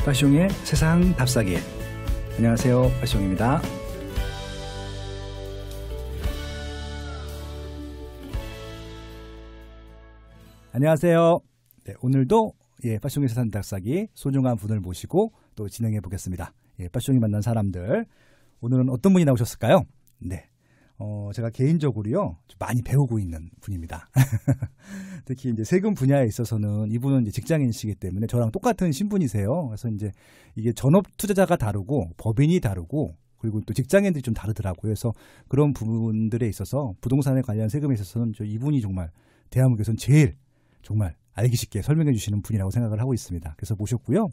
빠숑의 세상 답사기. 안녕하세요, 빠숑입니다. 안녕하세요. 네, 오늘도 빠숑의 세상 답사기 소중한 분을 모시고 또 진행해 보겠습니다. 빠숑이 만난 사람들, 오늘은 어떤 분이 나오셨을까요? 네, 제가 개인적으로요 좀 많이 배우고 있는 분입니다. 특히 이제 세금 분야에 있어서는 이분은 이제 직장인이시기 때문에 저랑 똑같은 신분이세요. 그래서 이제 이게 전업 투자자가 다르고 법인이 다르고 그리고 또 직장인들이 좀 다르더라고요. 그래서 그런 부분들에 있어서 부동산에 관련 세금에 있어서는 이분이 정말 대한민국에서는 제일 정말 알기 쉽게 설명해 주시는 분이라고 생각을 하고 있습니다. 그래서 모셨고요.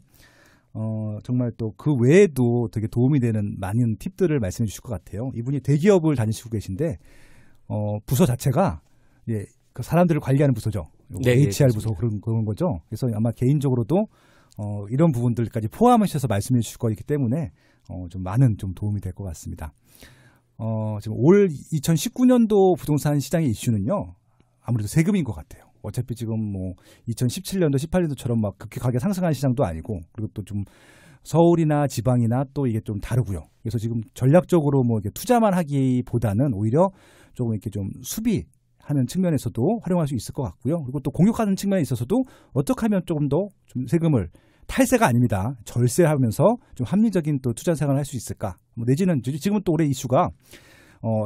정말 또 그 외에도 되게 도움이 되는 많은 팁들을 말씀해 주실 것 같아요. 이분이 대기업을 다니시고 계신데 부서 자체가 그 사람들을 관리하는 부서죠. 네, HR 네, 부서 그런 거죠. 그래서 아마 개인적으로도 이런 부분들까지 포함하셔서 말씀해 주실 거기 때문에 좀 많은 좀 도움이 될 것 같습니다. 지금 올 2019년도 부동산 시장의 이슈는요. 아무래도 세금인 것 같아요. 어차피 지금 뭐 2017년도, 18년도처럼 막 급격하게 상승한 시장도 아니고, 그리고 또 좀 서울이나 지방이나 또 이게 좀 다르고요. 그래서 지금 전략적으로 뭐 이렇게 투자만 하기보다는 오히려 조금 이렇게 좀 수비하는 측면에서도 활용할 수 있을 것 같고요. 그리고 또 공격하는 측면에 있어서도 어떻게 하면 조금 더 좀 세금을 탈세가 아닙니다. 절세하면서 좀 합리적인 또 투자 생활을 할 수 있을까? 뭐 내지는 지금은 또 올해 이슈가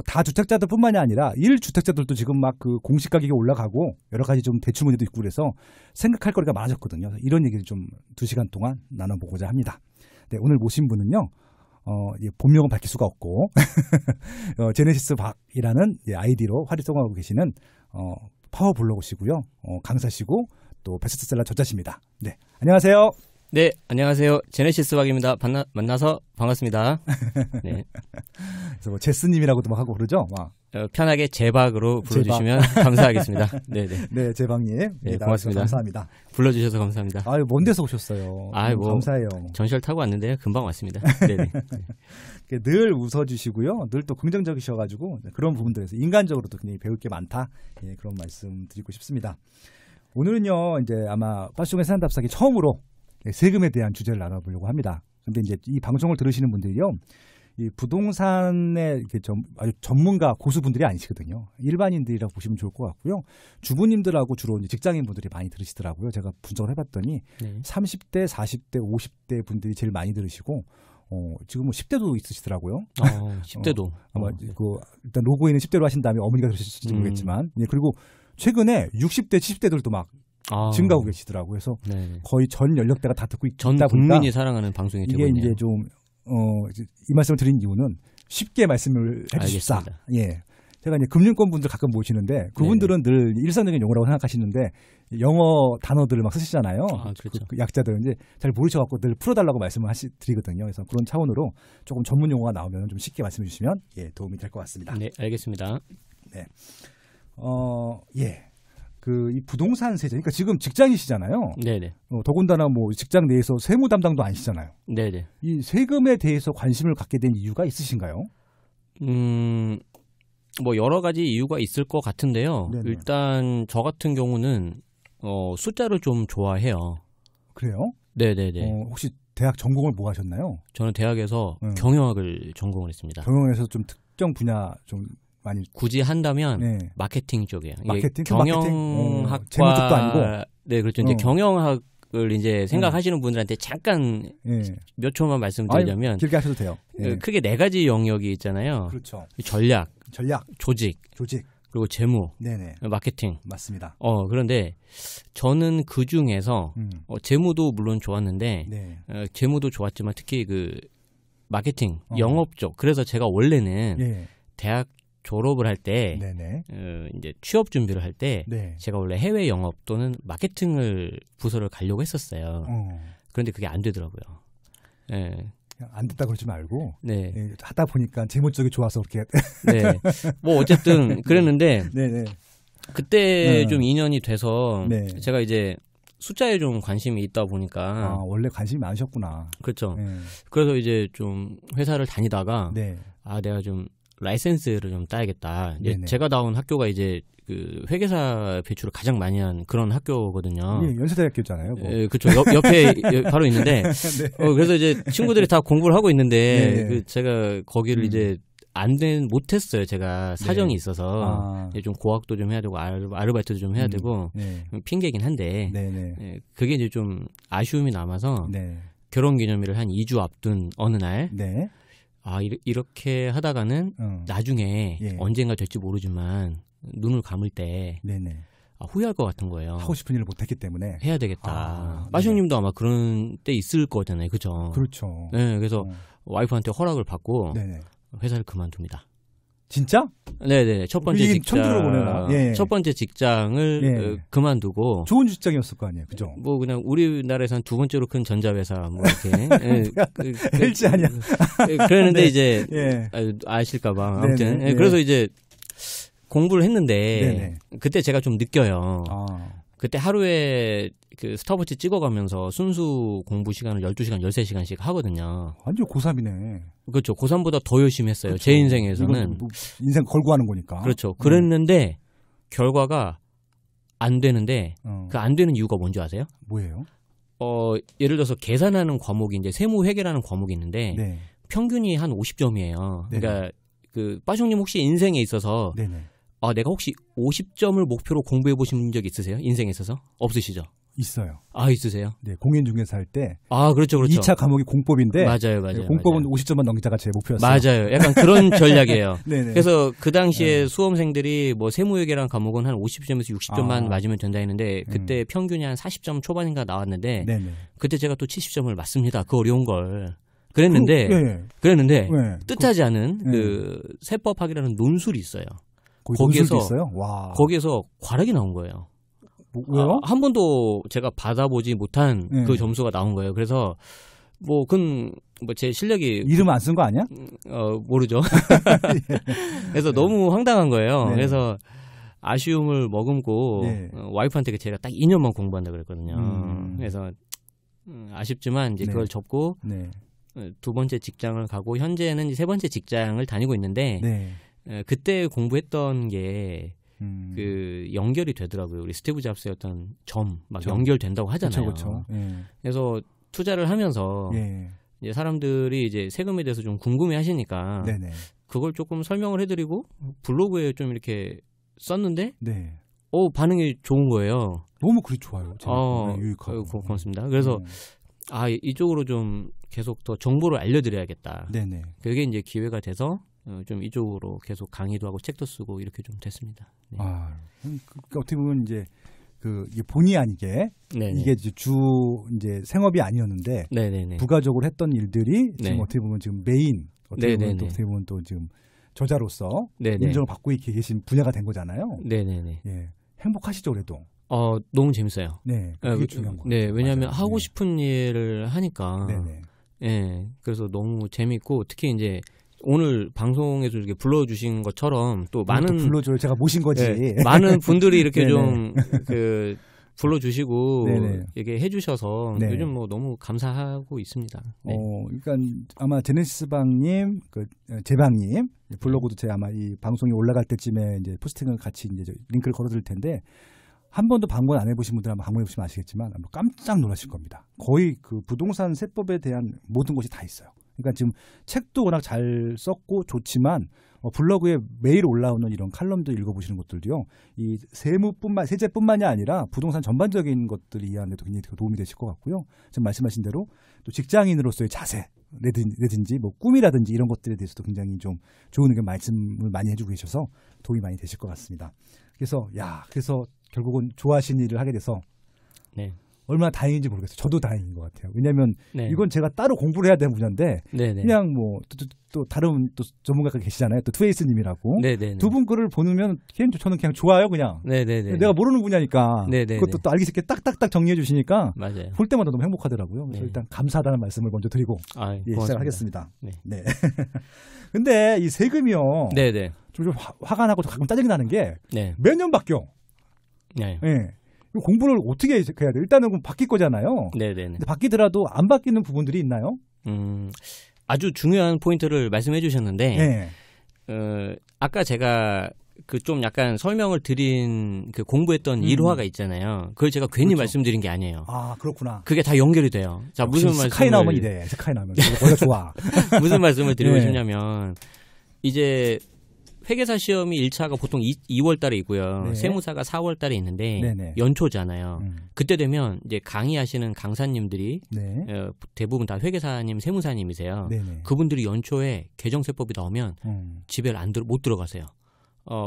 다주택자들뿐만이 아니라 1주택자들도 지금 막 그 공시 가격이 올라가고 여러 가지 좀 대출 문제도 있고 그래서 생각할 거리가 많아졌거든요. 이런 얘기를 좀 2시간 동안 나눠보고자 합니다. 네, 오늘 모신 분은요. 본명은 밝힐 수가 없고 제네시스 박이라는 아이디로 활동하고 계시는 파워 블로거시고요. 강사시고 또 베스트셀러 저자십니다. 네, 안녕하세요. 네, 안녕하세요. 제네시스 박입니다. 만나서 반갑습니다. 네. 그래서 뭐 제스님이라고도 막 하고 그러죠. 와. 편하게 제박으로 불러주시면 감사하겠습니다. 네네. 네, 제박님. 네, 고맙습니다. 감사합니다. 불러주셔서 감사합니다. 아유, 먼 데서 오셨어요. 뭐 감사해요. 전시를 타고 왔는데요. 금방 왔습니다. 네네. 늘 웃어주시고요. 늘 또 긍정적이셔가지고 그런 부분들에서 인간적으로도 굉장히 배울 게 많다. 그런 말씀 드리고 싶습니다. 오늘은요, 이제 아마 빠숑의 세상 답사기 처음으로 세금에 대한 주제를 나눠보려고 합니다. 근데 이제 이 방송을 들으시는 분들이요, 이 부동산의 이렇게 아주 전문가 고수분들이 아니시거든요. 일반인들이라고 보시면 좋을 것 같고요. 주부님들하고 주로 이제 직장인분들이 많이 들으시더라고요. 제가 분석을 해봤더니 네. 30대, 40대, 50대 분들이 제일 많이 들으시고, 지금 뭐 10대도 있으시더라고요. 10대도. 아마 일단 로고에는 10대로 하신 다음에 어머니가 들으실지 모르겠지만, 그리고 최근에 60대, 70대들도 막 증가하고 계시더라고요. 그래서 네네. 거의 전 연령대가 다 듣고 있다 전 보니까 국민이 사랑하는 방송이 되고 있네요. 이게 이제 좀 이 말씀을 드린 이유는 쉽게 말씀을 해주십사. 예, 제가 이제 금융권 분들 가끔 모시는데 그분들은 늘 일상적인 용어라고 생각하시는데 영어 단어들을 막 쓰시잖아요. 그렇죠. 그 약자들은 이제 잘 모르셔갖고 늘 풀어달라고 말씀을 드리거든요. 그래서 그런 차원으로 조금 전문 용어가 나오면 좀 쉽게 말씀해 주시면 도움이 될 것 같습니다. 네, 알겠습니다. 네, 이 부동산 세제, 그러니까 지금 직장이시잖아요. 네네. 더군다나 뭐 직장 내에서 세무 담당도 아니시잖아요. 네네. 이 세금에 대해서 관심을 갖게 된 이유가 있으신가요? 뭐 여러 가지 이유가 있을 것 같은데요. 네네. 일단 저 같은 경우는 숫자를 좀 좋아해요. 그래요? 네네네. 혹시 대학 전공을 뭐 하셨나요? 저는 대학에서 경영학을 전공을 했습니다. 경영에서 좀 특정 분야 좀 많이 굳이 한다면 마케팅 쪽이에요. 마케팅? 경영학과 재무 쪽도 아니고. 네, 그렇죠. 이제 경영학을 이제 생각하시는 분들한테 잠깐 몇 초만 말씀드리자면 길게 하셔도 돼요. 크게 4가지 영역이 있잖아요. 그렇죠. 전략, 조직, 그리고 재무, 네네. 마케팅. 맞습니다. 그런데 저는 그 중에서 재무도 물론 좋았는데 재무도 좋았지만 특히 그 마케팅, 영업 쪽. 그래서 제가 원래는 대학 졸업을 할 때 이제 취업 준비를 할 때 제가 원래 해외 영업 또는 마케팅을 부서를 가려고 했었어요. 그런데 그게 안 되더라고요. 안 됐다 그러지 말고 하다 보니까 재무 쪽이 좋아서 그렇게 뭐 어쨌든 그랬는데 그때 좀 인연이 돼서 제가 이제 숫자에 좀 관심이 있다 보니까 원래 관심이 많으셨구나. 그렇죠. 그래서 이제 좀 회사를 다니다가 내가 좀 라이센스를 좀 따야겠다. 이제 제가 나온 학교가 이제 그 회계사 배출을 가장 많이 한 그런 학교거든요. 예, 연세대학교잖아요. 뭐. 예, 그렇죠. 옆에 바로 있는데 네. 그래서 이제 친구들이 다 공부를 하고 있는데 네. 제가 거기를 이제 못했어요. 제가 사정이 있어서 이제 좀 고학도 좀 해야 되고 아르바이트도 좀 해야 되고 핑계긴 한데 예, 그게 이제 좀 아쉬움이 남아서 결혼기념일을 한 2주 앞둔 어느 날 이렇게 하다가는 나중에 언젠가 될지 모르지만 눈을 감을 때 후회할 것 같은 거예요. 하고 싶은 일을 못했기 때문에 해야 되겠다. 빠숑님도 아마 그런 때 있을 거잖아요, 그죠? 그렇죠. 네, 그래서 와이프한테 허락을 받고 회사를 그만둡니다. 진짜? 네네. 첫 번째 직장, 첫 번째 직장을 그만두고. 좋은 직장이었을 거 아니에요, 그죠? 뭐 그냥 우리나라에선 두 번째로 큰 전자회사 뭐 이렇게. LG 아니야? 그랬는데 이제 아실까봐 아무튼 그래서 이제 공부를 했는데 그때 제가 좀 느껴요. 그때 하루에 그 스탑워치 찍어가면서 순수 공부 시간을 12시간, 13시간씩 하거든요. 완전 고3이네. 그렇죠. 고3보다 더 열심히 했어요. 그렇죠. 제 인생에서는. 뭐 인생 걸고 하는 거니까. 그렇죠. 그랬는데 결과가 안 되는데 그 안 되는 이유가 뭔지 아세요? 뭐예요? 예를 들어서 계산하는 과목이 이제 세무회계라는 과목이 있는데 평균이 한 50점이에요. 그러니까 그 빠숑님 혹시 인생에 있어서 내가 혹시 50점을 목표로 공부해 보신 적 있으세요? 인생에 있어서? 없으시죠? 있어요. 있으세요? 네, 공인중개사 할 때. 그렇죠. 2차 과목이 공법인데. 맞아요. 공법은 50점만 넘기자가 제 목표였어요. 맞아요. 약간 그런 전략이에요. 그래서 그 당시에 수험생들이 뭐 세무회계라는 과목은 한 50점에서 60점만 맞으면 된다 했는데 그때 평균이 한 40점 초반인가 나왔는데 그때 제가 또 70점을 맞습니다. 그 어려운 걸. 그랬는데 뜻하지 않은 그 세법학이라는 논술이 있어요. 거기에서 과락이 나온 거예요. 왜요? 한 번도 제가 받아보지 못한 그 점수가 나온 거예요. 그래서 제 실력이 이름 안 쓴 거 아니야? 모르죠. 그래서 너무 황당한 거예요. 그래서 아쉬움을 머금고 와이프한테 제가 딱 2년만 공부한다 그랬거든요. 그래서 아쉽지만 이제 그걸 접고 두 번째 직장을 가고 현재는 세 번째 직장을 다니고 있는데 그때 공부했던 게 그 연결이 되더라고요. 우리 스티브 잡스의 어떤 점 막 연결된다고 하잖아요. 그렇죠. 그래서 투자를 하면서 이제 사람들이 이제 세금에 대해서 좀 궁금해하시니까 그걸 조금 설명을 해드리고 블로그에 좀 이렇게 썼는데 반응이 좋은 거예요. 너무 글이 좋아요. 유익하고. 고맙습니다. 그래서 이쪽으로 좀 계속 더 정보를 알려드려야겠다. 그게 이제 기회가 돼서 좀 이쪽으로 계속 강의도 하고 책도 쓰고 이렇게 좀 됐습니다. 그러니까 어떻게 보면 이제 이게 본의 아니게 이게 이제 생업이 아니었는데 부가적으로 했던 일들이 지금 어떻게 보면 지금 메인 어떻게 보면 또 지금 저자로서 인정을 받고 이렇게 계신 분야가 된 거잖아요. 행복하시죠, 그래도? 너무 재밌어요. 그게 중요한 거예요. 왜냐하면 하고 싶은 일을 하니까. 그래서 너무 재밌고 특히 이제 오늘 방송에서 이렇게 불러주신 것처럼 또 많은 불러줘요. 제가 모신 거지. 많은 분들이 이렇게 좀 불러주시고 이렇게 해주셔서 요즘 뭐 너무 감사하고 있습니다. 그러니까 아마 제네시스 방님, 제방님 블로그도 제가 아마 이 방송이 올라갈 때쯤에 이제 포스팅을 같이 이제 링크를 걸어드릴 텐데. 한 번도 방문 안 해보신 분들 한번 방문해 보시면 아시겠지만 깜짝 놀라실 겁니다. 거의 그 부동산 세법에 대한 모든 것이 다 있어요. 그러니까 지금 책도 워낙 잘 썼고 좋지만 블로그에 매일 올라오는 이런 칼럼들 읽어보시는 것들도요. 이 세제뿐만이 아니라 부동산 전반적인 것들을 이해하는데도 굉장히 도움이 되실 것 같고요. 지금 말씀하신 대로 또 직장인으로서의 자세라든지 뭐 꿈이라든지 이런 것들에 대해서도 굉장히 좀 좋은 의견 말씀을 많이 해주고 계셔서 도움이 많이 되실 것 같습니다. 그래서 결국은 좋아하시는 일을 하게 돼서 얼마나 다행인지 모르겠어요. 저도 다행인 것 같아요. 왜냐하면 이건 제가 따로 공부를 해야 되는 분야인데 그냥 뭐 또 다른 또 전문가가 계시잖아요. 또 투에이스님이라고 두 분 글을 보면 저는 그냥 좋아요. 그냥 내가 모르는 분야니까 그것도 또 알기 쉽게 딱딱딱 정리해 주시니까 볼 때마다 너무 행복하더라고요. 그래서 일단 감사하다는 말씀을 먼저 드리고 시작하겠습니다. 근데 이 세금이요. 좀 화가 나고 가끔 짜증이 나는 게 매년 바뀌어. 공부를 어떻게 해야 돼? 일단은 바뀔 거잖아요. 근데 바뀌더라도 안 바뀌는 부분들이 있나요? 아주 중요한 포인트를 말씀해 주셨는데 아까 제가 그 좀 약간 설명을 드린 그 공부했던 일화가 있잖아요. 그걸 제가 괜히 그렇죠. 말씀드린 게 아니에요. 아, 그렇구나. 그게 다 연결이 돼요. 자, 무슨 말씀 스카이 나오면 이래. 스카이 나오면 뭐가 좋아. 무슨 말씀을 드리고 싶냐면 이제 회계사 시험이 1차가 보통 2월 달에 있고요. 네. 세무사가 4월 달에 있는데 네네. 연초잖아요. 그때 되면 이제 강의하시는 강사님들이 네. 대부분 다 회계사님, 세무사님이세요. 네네. 그분들이 연초에 개정세법이 나오면 집에 못 들어가세요.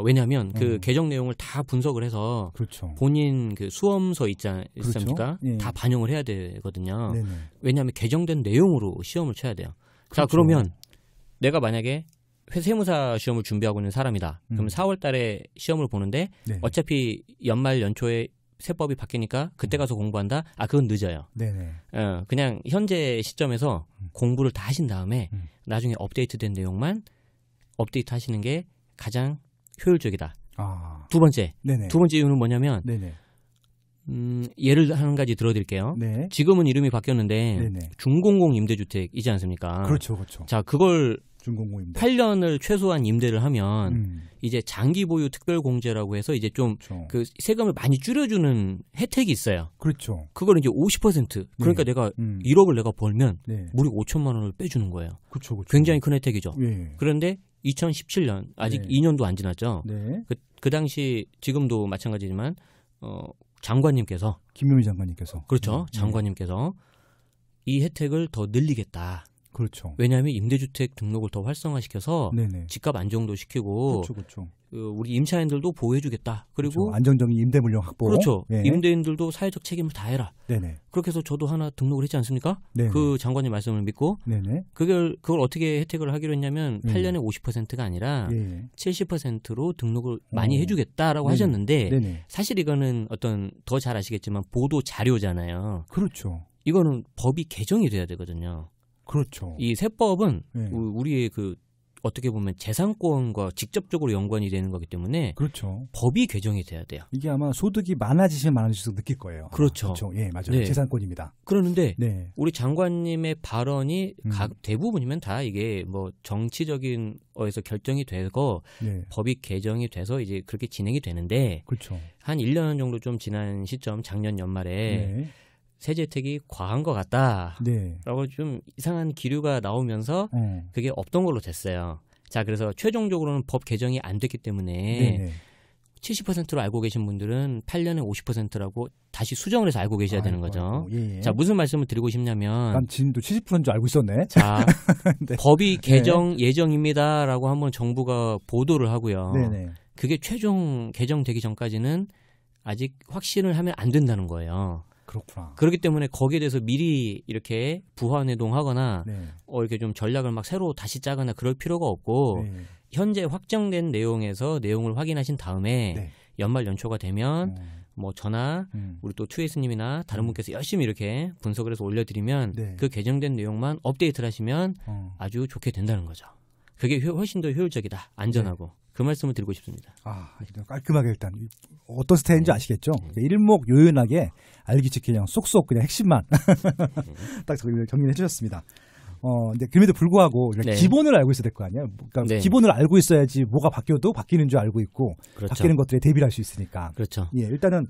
왜냐하면 그 개정 내용을 다 분석을 해서 그렇죠. 본인 그 수험서 있지 않습니까? 그렇죠? 예. 다 반영을 해야 되거든요. 네네. 왜냐하면 개정된 내용으로 시험을 쳐야 돼요. 그렇죠. 자, 그러면 내가 만약에 세무사 시험을 준비하고 있는 사람이다. 그럼 4월 달에 시험을 보는데 네. 어차피 연말 연초에 세법이 바뀌니까 그때 가서 공부한다? 아, 그건 늦어요. 네네. 그냥 현재 시점에서 공부를 다 하신 다음에 나중에 업데이트된 내용만 업데이트 하시는 게 가장 효율적이다. 아. 두 번째 이유는 뭐냐면 네네. 예를 한 가지 들어드릴게요. 네. 지금은 이름이 바뀌었는데 네네. 중공공 임대주택이지 않습니까? 그렇죠, 그렇죠. 자, 그걸 중공공 임대. 8년을 최소한 임대를 하면 이제 장기 보유 특별공제라고 해서 이제 좀 그 그렇죠. 세금을 많이 줄여주는 혜택이 있어요. 그렇죠. 그걸 이제 50% 그러니까 네. 내가 1억을 내가 벌면 네. 무려 5천만 원을 빼주는 거예요. 그렇죠, 그렇죠. 굉장히 큰 혜택이죠. 예. 그런데 2017년 아직 네. 2년도 안 지났죠. 네. 그 당시 지금도 마찬가지지만 장관님께서 김용희 장관님께서 그렇죠. 장관님께서 이 혜택을 더 늘리겠다. 그렇죠. 왜냐하면 임대주택 등록을 더 활성화시켜서 네네. 집값 안정도 시키고 그렇죠, 그렇죠. 우리 임차인들도 보호해주겠다. 그리고 그렇죠. 안정적인 임대물량 확보. 그렇죠. 네. 임대인들도 사회적 책임을 다해라. 네네. 그렇게 해서 저도 하나 등록을 했지 않습니까? 네네. 그 장관님 말씀을 믿고 네네. 그걸 어떻게 혜택을 하기로 했냐면 8년에 50%가 아니라 70%로 등록을 많이 해주겠다라고 하셨는데 네네. 사실 이거는 어떤 더 잘 아시겠지만 보도 자료잖아요. 그렇죠. 이거는 법이 개정이 돼야 되거든요. 그렇죠. 이 세법은 우리의 그 어떻게 보면 재산권과 직접적으로 연관이 되는 거기 때문에 그렇죠. 법이 개정이 돼야 돼요. 이게 아마 소득이 많아지시면 많아질수록 느낄 거예요. 그렇죠. 그렇죠. 예, 맞아요. 네. 재산권입니다. 그러는데 네. 우리 장관님의 발언이 대부분이면 다 이게 뭐 정치적인 어에서 결정이 되고 네. 법이 개정이 돼서 이제 그렇게 진행이 되는데 그렇죠. 한 1년 정도 좀 지난 시점 작년 연말에 네. 세제 혜택이 과한 것 같다라고 네. 좀 이상한 기류가 나오면서 그게 없던 걸로 됐어요. 자, 그래서 최종적으로는 법 개정이 안 됐기 때문에 네네. 70%로 알고 계신 분들은 8년에 50%라고 다시 수정을 해서 알고 계셔야 되는 거죠. 예. 자, 무슨 말씀을 드리고 싶냐면 난 지금도 70%인 줄 알고 있었네. 자, 네. 법이 개정 예정입니다라고 한번 정부가 보도를 하고요. 네네. 그게 최종 개정되기 전까지는 아직 확신을 하면 안 된다는 거예요. 그렇구나. 그렇기 때문에 거기에 대해서 미리 이렇게 부화내동하거나 네. 이렇게 좀 전략을 막 새로 다시 짜거나 그럴 필요가 없고 네. 현재 확정된 내용에서 내용을 확인하신 다음에 네. 연말 연초가 되면 뭐 저나 우리 또 투에이스님이나 다른 분께서 열심히 이렇게 분석을 해서 올려드리면 네. 그 개정된 내용만 업데이트를 하시면 아주 좋게 된다는 거죠. 그게 훨씬 더 효율적이다. 안전하고. 네. 그 말씀을 드리고 싶습니다. 아, 깔끔하게 일단 어떤 스타일인지 아시겠죠? 일목요연하게 알기치 그냥 쏙쏙 그냥 핵심만 딱 정리해 주셨습니다. 이제 그럼에도 불구하고 네. 기본을 알고 있어야 될 거 아니에요? 그러니까 네. 기본을 알고 있어야지 뭐가 바뀌어도 바뀌는 줄 알고 있고 그렇죠. 바뀌는 것들에 대비를 할 수 있으니까. 그렇죠. 예, 일단은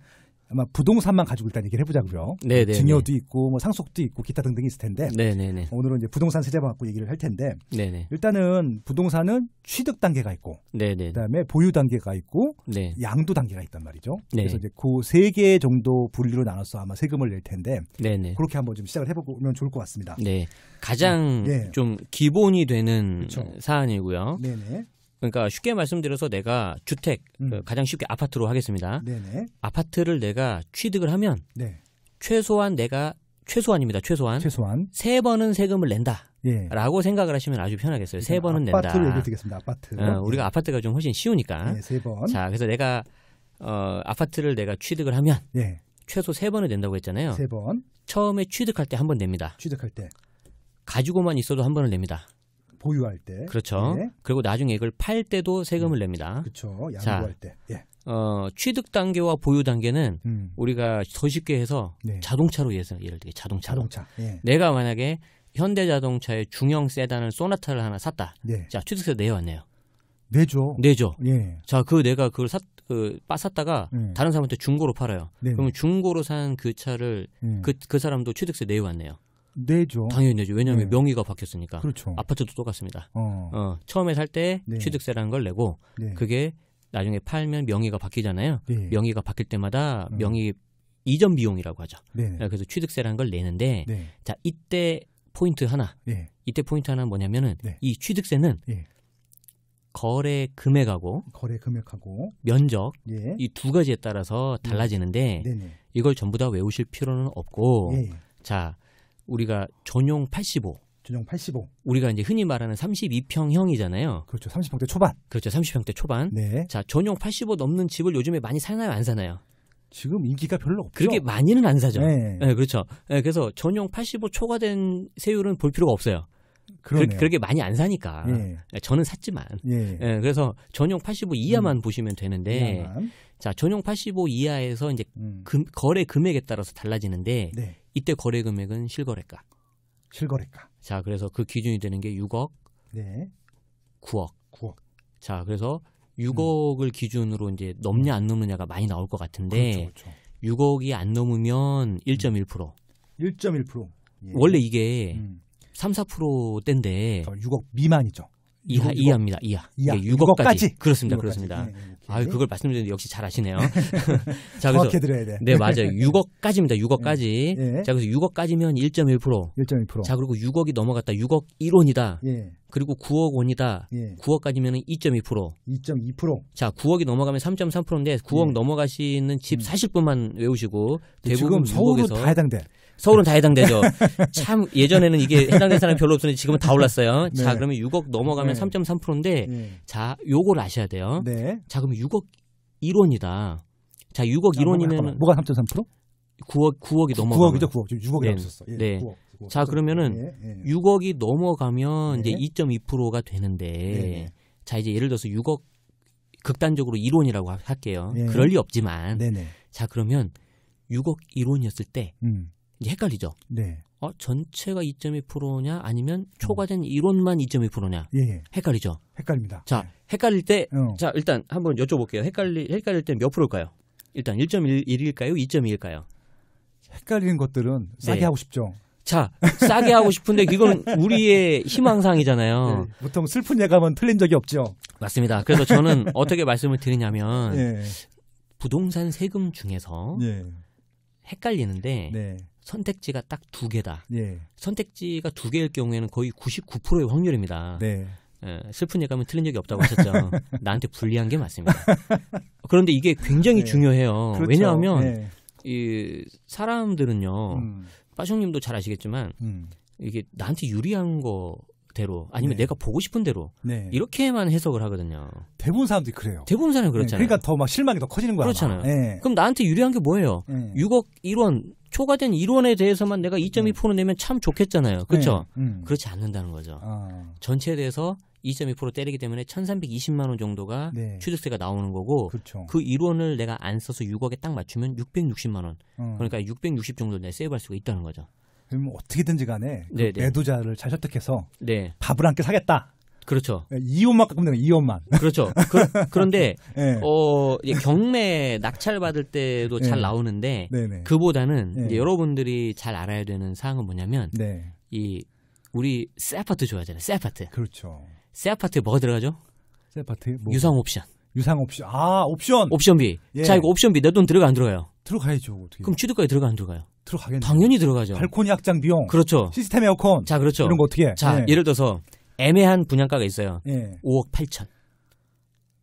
아마 부동산만 가지고 일단 얘기를 해보자고요. 네네. 증여도 있고 뭐 상속도 있고 기타 등등이 있을 텐데. 네네네. 오늘은 이제 부동산 세제만 갖고 얘기를 할 텐데. 네네. 일단은 부동산은 취득 단계가 있고, 네네. 그다음에 보유 단계가 있고, 네. 양도 단계가 있단 말이죠. 네. 그래서 이제 그 세 개 정도 분류로 나눠서 아마 세금을 낼 텐데. 네네. 그렇게 한번 좀 시작을 해보면 좋을 것 같습니다. 네. 가장 네. 좀 기본이 되는 그렇죠. 사안이고요. 네네. 그러니까 쉽게 말씀드려서 내가 주택, 가장 쉽게 아파트로 하겠습니다. 네네. 아파트를 내가 취득을 하면 네. 최소한입니다. 최소한 3번은 세금을 낸다. 예. 라고 생각을 하시면 아주 편하겠어요. 3번은 낸다. 아파트를 얘기해 드리겠습니다. 아파트. 우리가 아파트가 좀 훨씬 쉬우니까. 네, 3번. 자, 그래서 내가 아파트를 내가 취득을 하면 예. 최소 3번을 낸다고 했잖아요. 3번. 처음에 취득할 때 한 번 냅니다. 취득할 때. 가지고만 있어도 한 번을 냅니다. 보유할 때. 그렇죠. 예. 그리고 나중에 이걸 팔 때도 세금을 냅니다. 그렇죠. 양도할 때. 예. 취득 단계와 보유 단계는 우리가 더 쉽게 해서 네. 자동차로 예를 들게 자동차. 예. 내가 만약에 현대자동차의 중형 세단을 소나타를 하나 샀다. 네. 자, 취득세 내왔네요. 내죠. 예. 자, 내가 그걸 샀다가 다른 사람한테 중고로 팔아요. 네네. 그러면 중고로 산 그 차를 그 사람도 취득세 내요, 안 내요? 내죠. 당연히 내죠. 왜냐하면 명의가 바뀌었으니까. 그렇죠. 아파트도 똑같습니다. 처음에 살 때 취득세라는 걸 내고 그게 나중에 팔면 명의가 바뀌잖아요. 명의가 바뀔 때마다 명의 이전 비용이라고 하죠. 그래서 취득세라는 걸 내는데 자, 이때 포인트 하나. 이때 포인트 하나는 뭐냐면은 이 취득세는 거래 금액하고 면적 이 두 가지에 따라서 달라지는데 이걸 전부 다 외우실 필요는 없고 자, 우리가 전용 85 우리가 이제 흔히 말하는 32평형이잖아요. 그렇죠. 30평대 초반. 그렇죠. 30평대 초반. 자, 전용 85 넘는 집을 요즘에 많이 사나요, 안 사나요? 지금 인기가 별로 없죠. 그렇게 많이는 안 사죠. 그렇죠. 그래서 전용 85 초과된 세율은 볼 필요가 없어요. 그렇게 많이 안 사니까. 저는 샀지만. 그래서 전용 85 이하만 보시면 되는데, 자, 전용 85 이하에서 이제 거래 금액에 따라서 달라지는데, 이때 거래 금액은 실거래가. 자, 그래서 그 기준이 되는 게 6억, 9억. 자, 그래서 6억을 기준으로 이제 넘냐 안 넘느냐가 많이 나올 것 같은데, 그렇죠. 6억이 안 넘으면 1.1%. 1.1%. 원래 이게 3, 4%대인데 6억 미만이죠. 이하입니다. 이하. 6억까지. 그렇습니다. 아유, 그걸 말씀드렸는데 역시 잘 아시네요. 자, 정확히 들어야 돼. 네, 맞아요. 6억까지입니다. 6억까지. 자, 그래서 6억까지면 1.1%. 자, 그리고 6억이 넘어갔다. 6억 1원이다. 그리고 9억 원이다. 9억까지면 2.2%. 자, 9억이 넘어가면 3.3%인데 9억 넘어가시는 집 사실 분만 외우시고 대부분 지금 서울은 다 해당돼. 서울은 다 해당되죠. 참 예전에는 이게 해당된 사람이 별로 없었는데 지금은 다 올랐어요. 자, 그러면 6억 넘어가면 3.3%인데 자, 요걸 아셔야 돼요. 자, 그럼 6억 1원이다. 자, 6억 1원이면 뭐가 3.3%? 9억이 넘어가면 9억이죠. 9억. 6억이 없었어. 네. 9억. 자, 그러면은 6억이 넘어가면 이제 2.2%가 되는데 자, 이제 예를 들어서 6억 극단적으로 1원이라고 할게요. 그럴 리 없지만 자, 그러면 6억 1원이었을 때 이제 헷갈리죠. 전체가 2.2%냐 아니면 초과된 1원만 2.2%냐 헷갈리죠. 헷갈립니다. 자, 헷갈릴 때 자, 일단 한번 여쭤볼게요. 헷갈릴 때 몇 프로일까요? 일단 1.1일까요? 2.2일까요? 헷갈리는 것들은 싸게 하고 싶죠. 자, 싸게 하고 싶은데 이건 우리의 희망사항이잖아요. 보통 슬픈 예감은 틀린 적이 없죠. 맞습니다. 그래서 저는 어떻게 말씀을 드리냐면 부동산 세금 중에서 헷갈리는데 선택지가 딱 두 개다. 선택지가 두 개일 경우에는 거의 99%의 확률입니다. 슬픈 예감은 틀린 적이 없다고 하셨죠. 나한테 불리한 게 맞습니다. 그런데 이게 굉장히 중요해요. 그렇죠. 왜냐하면 이 사람들은요. 빠숑님도 잘 아시겠지만 이게 나한테 유리한 거대로 아니면 내가 보고 싶은 대로 이렇게만 해석을 하거든요. 대부분 사람들이 그래요. 대부분 사람이 그렇잖아요. 그러니까 더 막 실망이 더 커지는 거야. 그렇잖아요. 그럼 나한테 유리한 게 뭐예요? 6억 1원 초과된 1원에 대해서만 내가 2.2% 내면 참 좋겠잖아요. 그렇죠? 그렇지 않는다는 거죠. 전체에 대해서 2.2% 때리기 때문에 1,320만 원 정도가 취득세가 나오는 거고 그 1원을 내가 안 써서 6억에 딱 맞추면 660만 원. 그러니까 660 정도 내가 세이브할 수가 있다는 거죠. 그럼 어떻게든지 간에 그 매도자를 잘 설득해서 밥을 한 끼 사겠다. 그렇죠. 2원만 깎으면 되는 2원만. 그렇죠. 그런데 경매 낙찰 받을 때도 잘 나오는데 그보다는 이제 여러분들이 잘 알아야 되는 사항은 뭐냐면 우리 새 아파트 좋아하잖아요. 새 아파트. 그렇죠. 새 아파트에 뭐가 들어가죠? 새 아파트에 뭐? 유상 옵션. 유상 옵션. 옵션. 옵션비. 자, 이거 옵션비 내 돈 들어가 안 들어가요? 들어가야죠. 어떻게. 그럼 취득가에 들어가 안 들어가요? 들어가겠네. 당연히 들어가죠. 발코니 확장 비용. 그렇죠. 시스템 에어컨. 자, 그렇죠. 이런 거 어떻게 해? 자, 예를 들어서 애매한 분양가가 있어요. 5억 8천.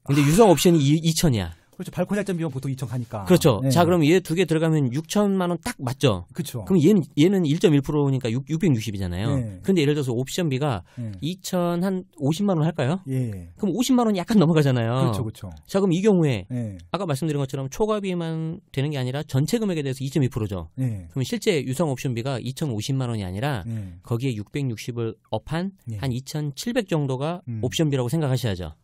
근데 유상 옵션이 2천이야. 그렇죠. 발코니 확장 비용 보통 2천 가니까. 그렇죠. 자, 그럼 얘 두 개 들어가면 6천만 원 딱 맞죠? 그렇죠. 그럼 얘는 1.1%니까 660이잖아요. 그런데 예를 들어서 옵션비가 2천 한 50만 원 할까요? 그럼 50만 원 약간 넘어가잖아요. 그렇죠. 자, 그럼 이 경우에 아까 말씀드린 것처럼 초과비만 되는 게 아니라 전체 금액에 대해서 2.2%죠. 그럼 실제 유상 옵션비가 2,050만 원이 아니라 거기에 660을 업한 한 2,700 정도가 옵션비라고 생각하셔야죠.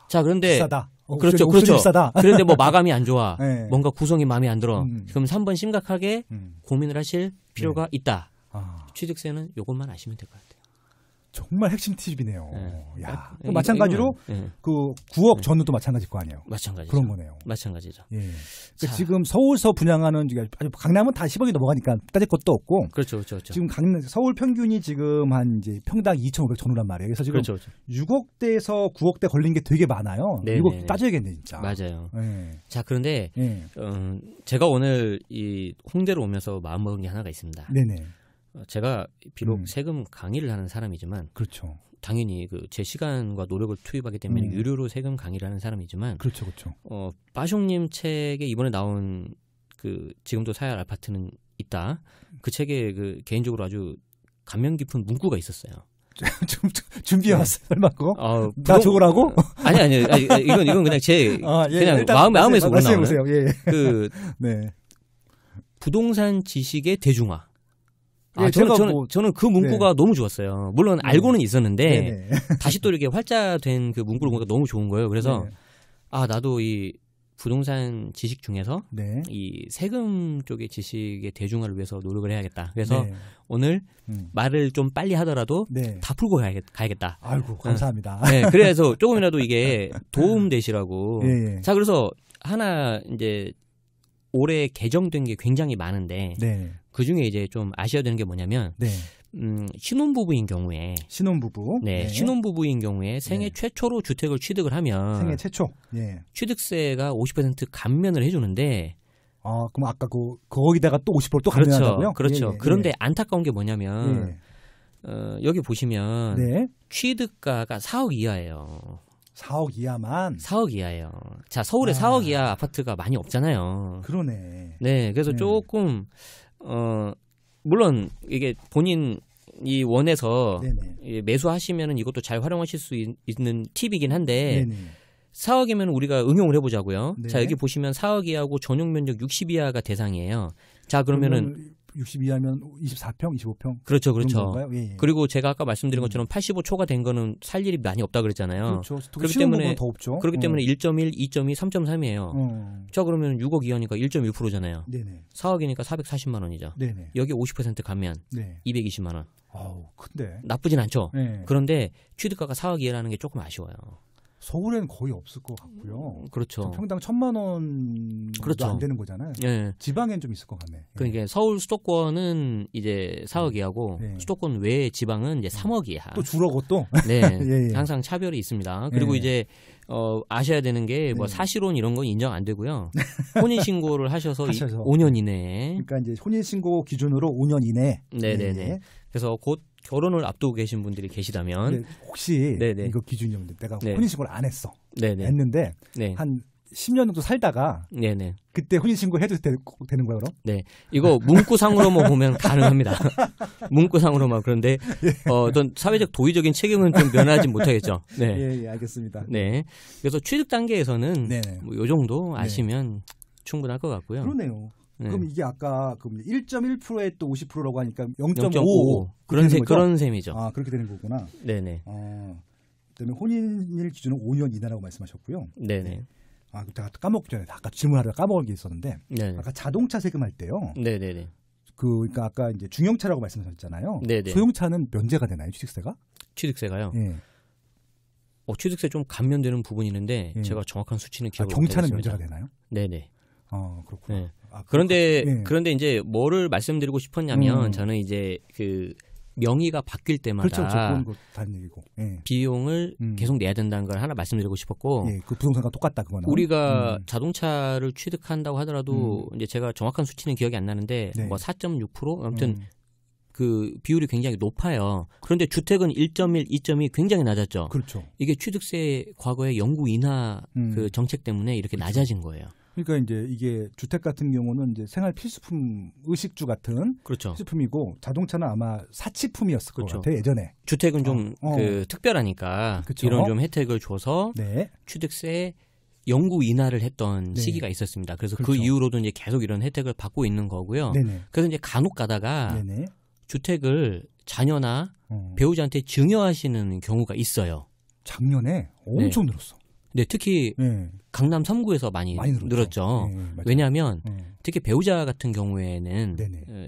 자, 그런데 비싸다. 그렇죠. 비싸다. 그런데 뭐 마감이 안 좋아. 뭔가 구성이 마음에 안 들어. 그럼 3번 심각하게 고민을 하실 필요가 있다. 취득세는 요것만 아시면 될 것 같아요. 정말 핵심 팁이네요. 네. 야, 마찬가지로 그 9억 전후도 마찬가지일 거 아니에요. 마찬가지죠. 그런 거네요. 마찬가지죠. 예. 그러니까 지금 서울서 분양하는 아주 강남은 다 10억이 넘어가니까 따질 것도 없고. 그렇죠. 지금 서울 평균이 지금 한 이제 평당 2,500 전후란 말이에요. 그래서 지금 6억대에서 9억대 걸린 게 되게 많아요. 네네. 이거 따져야겠네 진짜. 맞아요. 네. 자, 그런데 제가 오늘 이 홍대로 오면서 마음먹은 게 하나가 있습니다. 네네. 제가 비록 세금 강의를 하는 사람이지만, 그렇죠. 당연히 그 제 시간과 노력을 투입하기 때문에 유료로 세금 강의를 하는 사람이지만, 그렇죠. 빠숑님 책에 이번에 나온 그 지금도 사야 할 아파트는 있다. 그 책에 그 개인적으로 아주 감명 깊은 문구가 있었어요. 좀 준비해 왔어요, 설마 그거? 나 적으라고? 아니, 이건 그냥 제 그냥 마음에서 우러나오는 그 부동산 지식의 대중화. 저는 그 문구가 너무 좋았어요. 물론 알고는 있었는데 다시 또 이렇게 활자된 그 문구를 보니까 너무 좋은 거예요. 그래서 나도 이 부동산 지식 중에서 이 세금 쪽의 지식의 대중화를 위해서 노력을 해야겠다. 그래서 오늘 말을 좀 빨리 하더라도 다 풀고 가야겠다. 아이고, 감사합니다. 그래서 조금이라도 이게 도움 되시라고. 자, 그래서 하나 이제 올해 개정된 게 굉장히 많은데 그 중에 이제 좀 아셔야 되는 게 뭐냐면 신혼부부인 경우에 신혼부부인 경우에 생애 최초로 주택을 취득을 하면 생애 최초 취득세가 50% 감면을 해주는데 그럼 아까 거기다가 또 50%를 또 감면한다고요? 그렇죠. 그런데 안타까운 게 뭐냐면 여기 보시면 취득가가 4억 이하예요. 4억 이하만? 4억 이하예요. 자, 서울에 4억 이하 아파트가 많이 없잖아요. 그러네. 그래서 조금 물론 이게 본인이 원해서 매수하시면은 이것도 잘 활용하실 수 있는 팁이긴 한데 4억이면 우리가 응용을 해보자고요. 자, 여기 보시면 4억 이하고 전용 면적 60 이하가 대상이에요. 자, 그러면은 60 이하면 24평, 25평? 그렇죠. 그리고 제가 아까 말씀드린 것처럼 85 초과된 거는 살 일이 많이 없다 그랬잖아요. 그렇죠. 그렇기 때문에 더 없죠. 그렇기 때문에 1.1, 2.2, 3.3이에요. 자, 그러면 6억 이하니까 1.1%잖아요. 4억이니까 440만 원이죠. 여기 50% 감면 220만 원. 아우, 큰데. 나쁘진 않죠. 그런데 취득가가 4억 이하라는 게 조금 아쉬워요. 서울에는 거의 없을 것 같고요. 그렇죠. 평당 1,000만 원도 안 되는 거잖아요. 지방엔 좀 있을 것 같네. 그러니까 서울 수도권은 이제 4억 이하고 수도권 외의 지방은 이제 3억 이하. 또 주라고 또? 항상 차별이 있습니다. 그리고 이제 아셔야 되는 게 뭐 사실혼 이런 건 인정 안 되고요. 혼인 신고를 하셔서 5년 이내에. 그러니까 이제 혼인 신고 기준으로 5년 이내. 네네네. 그래서 곧 결혼을 앞두고 계신 분들이 계시다면 혹시 이거 기준이었는데 내가 혼인신고를 안 했어. 했는데 한 10년 정도 살다가 그때 혼인신고 해도 되는 거야 그럼? 이거 문구상으로만 보면 가능합니다. 문구상으로만. 그런데 어떤 사회적 도의적인 책임은 좀 면하지 못하겠죠. 알겠습니다. 그래서 취득 단계에서는 뭐 요 정도 아시면 충분할 것 같고요. 그러네요. 그럼 이게 아까 1.1%에 또 50%라고 하니까 0.55 그런 셈이죠. 그렇게 되는 거구나. 그다음에 혼인일 기준은 5년 이내라고 말씀하셨고요. 제가 까먹기 전에 아까 질문하다가 까먹은 게 있었는데 아까 자동차 세금할 때요. 그러니까 아까 이제 중형차라고 말씀하셨잖아요. 소형차는 면제가 되나요, 취득세가? 취득세가요? 취득세 좀 감면되는 부분이 있는데 제가 정확한 수치는 기억을 경차는 면제가 되나요? 그렇구나. 그런데 이제 뭐를 말씀드리고 싶었냐면 저는 이제 그 명의가 바뀔 때마다 그건 다른 얘기고 비용을 계속 내야 된다는 걸 하나 말씀드리고 싶었고 그 부동산과 똑같다 그거는. 우리가 자동차를 취득한다고 하더라도 이제 제가 정확한 수치는 기억이 안 나는데 뭐 4.6% 아무튼 그 비율이 굉장히 높아요. 그런데 주택은 1.1, 2.2 굉장히 낮았죠. 그렇죠. 이게 취득세 과거의 영구 인하 그 정책 때문에 이렇게 낮아진 거예요. 그러니까 이제 이게 주택 같은 경우는 이제 생활 필수품, 의식주 같은 필수품이고 자동차는 아마 사치품이었을 것 같아요, 예전에. 주택은 좀 그 특별하니까 이런 좀 혜택을 줘서 취득세 영구 인하를 했던 시기가 있었습니다. 그래서 그 이후로도 이제 계속 이런 혜택을 받고 있는 거고요. 그래서 이제 간혹 가다가 주택을 자녀나 배우자한테 증여하시는 경우가 있어요. 작년에 엄청 늘었어. 네, 특히 강남 3구에서 많이 늘었죠. 왜냐하면 특히 배우자 같은 경우에는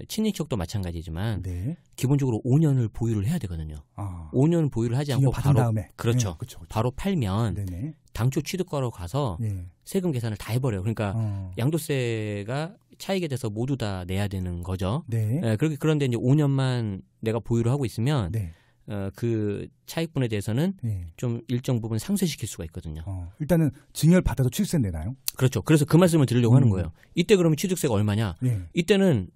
친인척도 마찬가지지만 기본적으로 5년을 보유를 해야 되거든요. 5년 보유를 하지 않고 바로 다음에. 그렇죠. 그쵸. 바로 팔면 당초 취득과로 가서 세금 계산을 다 해버려요. 그러니까 양도세가 차익에 대해서 모두 다 내야 되는 거죠. 그런데 이제 5년만 내가 보유를 하고 있으면 그 차익분에 대해서는 좀 일정 부분 상쇄시킬 수가 있거든요. 일단은 증여를 받아도 취득세 내나요? 그렇죠. 그래서 그 말씀을 드리려고 하는 거예요. 이때 그러면 취득세가 얼마냐? 이때는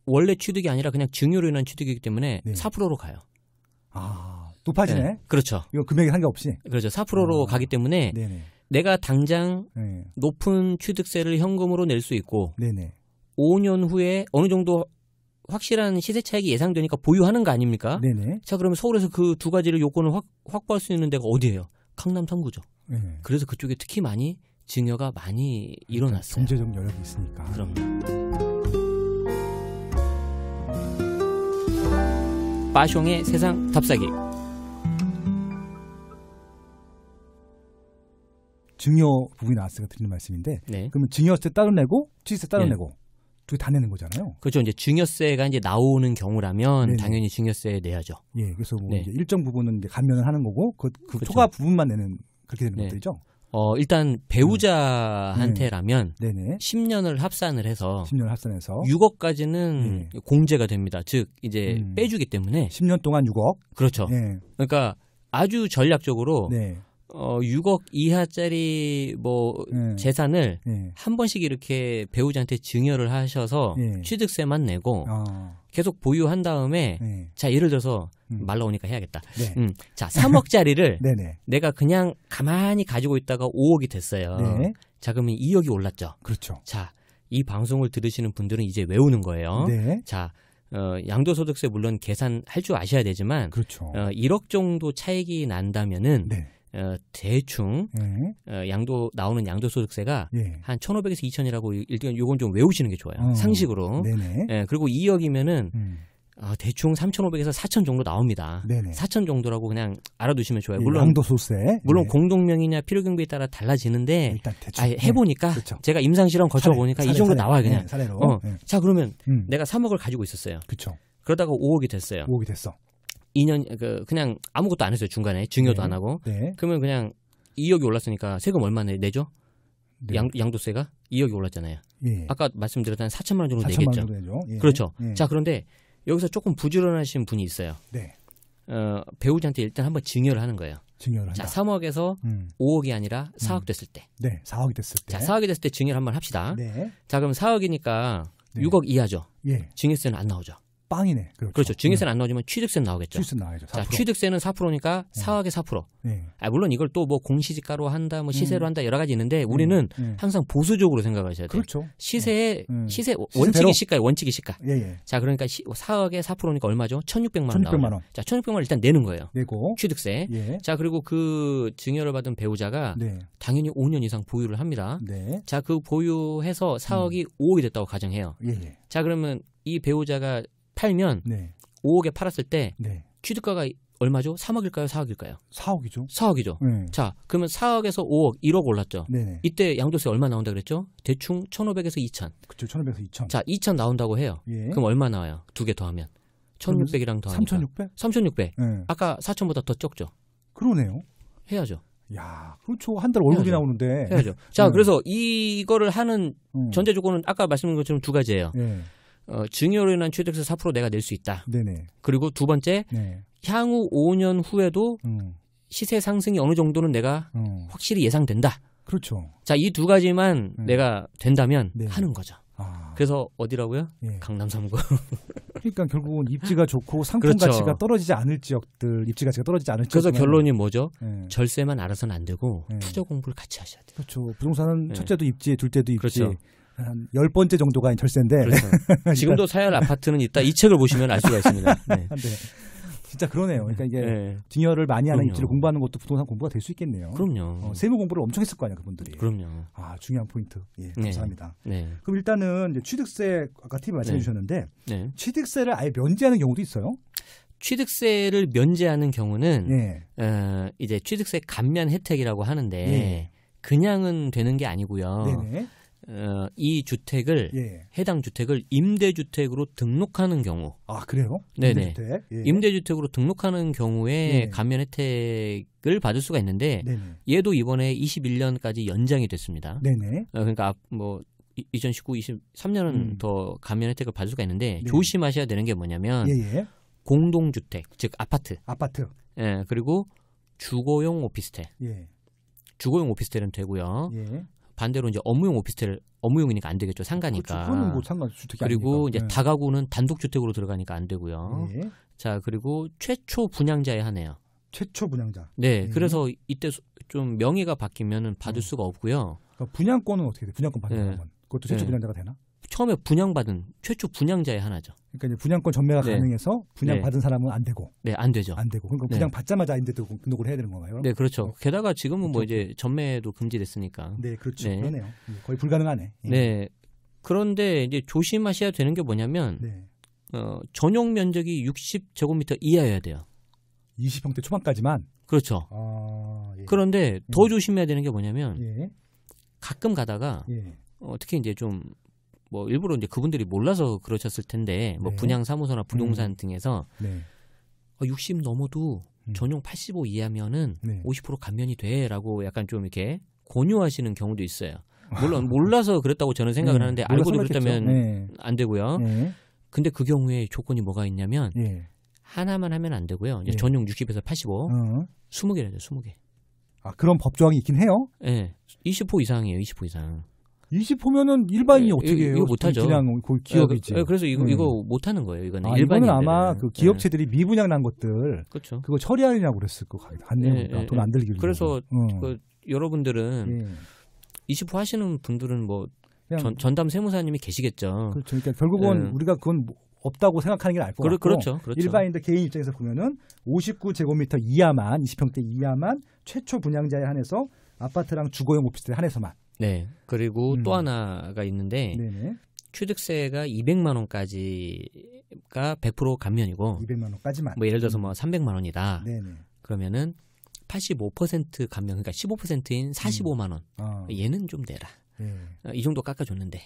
원래 취득이 아니라 그냥 증여로 인한 취득이기 때문에 4%로 가요. 높아지네. 그렇죠. 이거 금액에 상관없이. 그렇죠. 4%로 가기 때문에 내가 당장 높은 취득세를 현금으로 낼 수 있고 5년 후에 어느 정도 확실한 시세 차익이 예상되니까 보유하는 거 아닙니까? 자, 그러면 서울에서 그 두 가지를 요건을 확보할 수 있는 데가 어디예요? 강남 3구죠. 그래서 그쪽에 특히 많이 증여가 많이 일어났어요. 경제적 여력이 있으니까. 그럼요. 빠숑의 세상 답사기. 증여 부분이 나왔으니까 드리는 말씀인데, 그러면 증여세 따로 내고 취득세 따로 내고 두 개 다 내는 거잖아요. 그렇죠. 이제 증여세가 이제 나오는 경우라면 당연히 증여세 내야죠. 그래서 뭐 이제 일정 부분은 이제 감면을 하는 거고 그 그렇죠. 초과 부분만 내는 그렇게 되는 것들이죠. 일단 배우자한테라면 10년을 합산을 해서 6억까지는 공제가 됩니다. 즉 이제 빼주기 때문에 10년 동안 6억. 그렇죠. 그러니까 아주 전략적으로 6억 이하짜리 뭐 재산을 한 번씩 이렇게 배우자한테 증여를 하셔서 취득세만 내고 계속 보유한 다음에 자, 예를 들어서 말 나오니까 해야겠다. 자, 3억짜리를 내가 그냥 가만히 가지고 있다가 5억이 됐어요. 자, 그러면 2억이 올랐죠. 그렇죠. 자, 이 방송을 들으시는 분들은 이제 외우는 거예요. 자, 양도소득세 물론 계산할 줄 아셔야 되지만 그렇죠. 1억 정도 차익이 난다면은 대충 양도 나오는 양도소득세가 한 1,500에서 2,000이라고 일단 요건 좀 외우시는 게 좋아요. 상식으로. 그리고 2억이면은 대충 3,500에서 4,000 정도 나옵니다. 4,000 정도라고 그냥 알아두시면 좋아요. 물론 양도소득세. 물론 공동명의냐 필요경비에 따라 달라지는데 일단 대충 해보니까 제가 임상실험 거쳐보니까 이 정도 나와요 그냥. 사례로. 자, 그러면 내가 3억을 가지고 있었어요. 그렇죠. 그러다가 5억이 됐어요. 5억이 됐어. 2년 그냥 아무것도 안 했어요. 중간에 증여도 안 하고. 그러면 그냥 2억이 올랐으니까 세금 얼마 내죠? 양도세가 2억이 올랐잖아요. 아까 말씀드렸던 4천만 원 정도 내겠죠. 그렇죠. 자, 그런데 여기서 조금 부지런하신 분이 있어요. 배우자한테 일단 한번 증여를 하는 거예요. 증여를 자, 3억에서 5억이 아니라 4억 됐을 때. 4억이 됐을 때. 자, 4억이 됐을 때 증여를 한번 합시다. 자, 그럼 4억이니까 6억 이하죠. 증여세는 안 나오죠. 빵이네. 그렇죠. 증여세는 안 나오지만 취득세는 나오겠죠. 취득세는 나와야죠. 4%. 자, 취득세는 4%니까 4억에 4%. 물론 이걸 또 뭐 공시지가로 한다, 뭐 시세로 한다 여러 가지 있는데 우리는 항상 보수적으로 생각하셔야 돼요. 그렇죠. 시세 원칙이 시가예요. 원칙이 시가. 자, 그러니까 4억에 4%니까 얼마죠? 1,600만 원 나와요. 자, 1,600만 원 일단 내는 거예요. 내고 취득세. 자, 그리고 그 증여를 받은 배우자가 당연히 5년 이상 보유를 합니다. 자, 그 보유해서 4억이 5억이 됐다고 가정해요. 자, 그러면 이 배우자가 팔면 5억에 팔았을 때 취득가가 얼마죠? 3억일까요? 4억일까요? 4억이죠. 4억이죠. 자, 그러면 4억에서 5억, 1억 올랐죠. 이때 양도세 얼마 나온다 그랬죠? 대충 1,500에서 2,000. 그렇죠. 1,500에서 2,000. 자, 2,000 나온다고 해요. 그럼 얼마 나와요? 두 개 더하면 1,600이랑 더하니까 3,600? 3,600. 아까 4,000보다 더 적죠. 그러네요. 해야죠. 야, 그렇죠. 한 달 월급이 나오는데. 해야죠. 자, 그래서 이거를 하는 전제 조건은 아까 말씀드린 것처럼 두 가지예요. 증여로 인한 취득세 4% 내가 낼 수 있다. 그리고 두 번째, 향후 5년 후에도 시세 상승이 어느 정도는 내가 확실히 예상된다. 그렇죠. 자, 이 두 가지만 내가 된다면 하는 거죠. 그래서 어디라고요? 강남 3구. 그러니까 결국은 입지가 좋고 상품 가치가 떨어지지 않을 지역들, 입지 가치가 떨어지지 않을 지역. 그래서 결론이 뭐죠? 절세만 알아서는 안 되고 투자 공부를 같이 하셔야 돼요. 그렇죠. 부동산은 첫째도 입지, 둘째도 입지. 한 10번째 정도가 절세인데. 그렇죠. 지금도 사열 아파트는 있다. 이 책을 보시면 알 수가 있습니다. 진짜 그러네요. 그러니까 이게 증여를 많이 하는 입지를 공부하는 것도 부동산 공부가 될 수 있겠네요. 그럼요. 세무 공부를 엄청 했을 거 아니야, 그분들이. 그럼요. 중요한 포인트. 감사합니다. 그럼 일단은 이제 취득세 아까 팁을 말씀해 주셨는데 취득세를 아예 면제하는 경우도 있어요? 취득세를 면제하는 경우는 이제 취득세 감면 혜택이라고 하는데 그냥은 되는 게 아니고요. 이 주택을 해당 주택을 임대주택으로 등록하는 경우. 아 그래요? 네네. 임대주택으로 등록하는 경우에 감면 혜택을 받을 수가 있는데 얘도 이번에 21년까지 연장이 됐습니다. 그러니까 뭐 2019, 23년은 더 감면 혜택을 받을 수가 있는데 조심하셔야 되는 게 뭐냐면 공동주택, 즉 아파트. 그리고 주거용 오피스텔. 주거용 오피스텔은 되고요. 반대로 이제 업무용이니까 안 되겠죠. 상가니까. 그거는 뭐 상가 주택이 그리고 아니니까. 이제 다가구는 단독주택으로 들어가니까 안 되고요. 자, 그리고 최초 분양자에 한해요. 최초 분양자. 네, 그래서 이때 좀 명의가 바뀌면은 받을 수가 없고요. 그러니까 분양권은 어떻게 돼? 분양권 받는 건 그것도 최초 분양자가 되나? 처음에 분양받은 최초 분양자에 하나죠. 그러니까 이제 분양권 전매가 가능해서 분양받은 사람은 안 되고. 안 되죠. 안 되고. 그러니까 분양 받자마자 임대 등록을 해야 되는 건가요? 네, 그렇죠. 게다가 지금은 뭐 이제 전매도 금지됐으니까. 네, 그렇죠. 그러네요. 거의 불가능하네. 네. 그런데 이제 조심하셔야 되는 게 뭐냐면 전용 면적이 60제곱미터 이하여야 돼요. 20평대 초반까지만. 그렇죠. 그런데 더 조심해야 되는 게 뭐냐면 가끔 가다가 특히 이제 좀 뭐 일부러 이제 그분들이 몰라서 그러셨을 텐데 뭐 분양 사무소나 부동산 등에서 60 넘어도 전용 85 이하면은 50% 감면이 돼라고 약간 좀 이렇게 권유하시는 경우도 있어요. 물론 몰라서 그랬다고 저는 생각을 하는데 알고도 그랬다면 안 되고요. 근데 그 경우에 조건이 뭐가 있냐면 하나만 하면 안 되고요. 이제 전용 60에서 85, 20개라 돼요. 20개. 아 그런 법조항이 있긴 해요? 네, 20% 이상이에요. 20% 이상. 20%면은 일반인이 어떻게 해요? 이거 못하죠. 그냥 기업이지. 그래서 이거 못하는 거예요. 이거는 일반인은 아마 그 기업체들이 미분양 난 것들 그렇죠. 그거 처리하려고 그랬을 거 같네요. 돈 안 들기 위해서. 그래서 여러분들은 20% 하시는 분들은 뭐 전담 세무사님이 계시겠죠. 그렇죠. 그러니까 결국은 우리가 그건 없다고 생각하는 게 나을 것 같고 그렇죠. 일반인들 개인 입장에서 보면은 59제곱미터 이하만 20평대 이하만 최초 분양자에 한해서 아파트랑 주거용 오피스텔에 한해서만. 네. 그리고 또 하나가 있는데 취득세가 200만 원까지가 100% 감면이고 200만 원까지만. 뭐 예를 들어서 뭐 300만 원이다. 그러면은 85% 감면 그러니까 15%인 45만 원. 얘는 좀 내라. 이 정도 깎아줬는데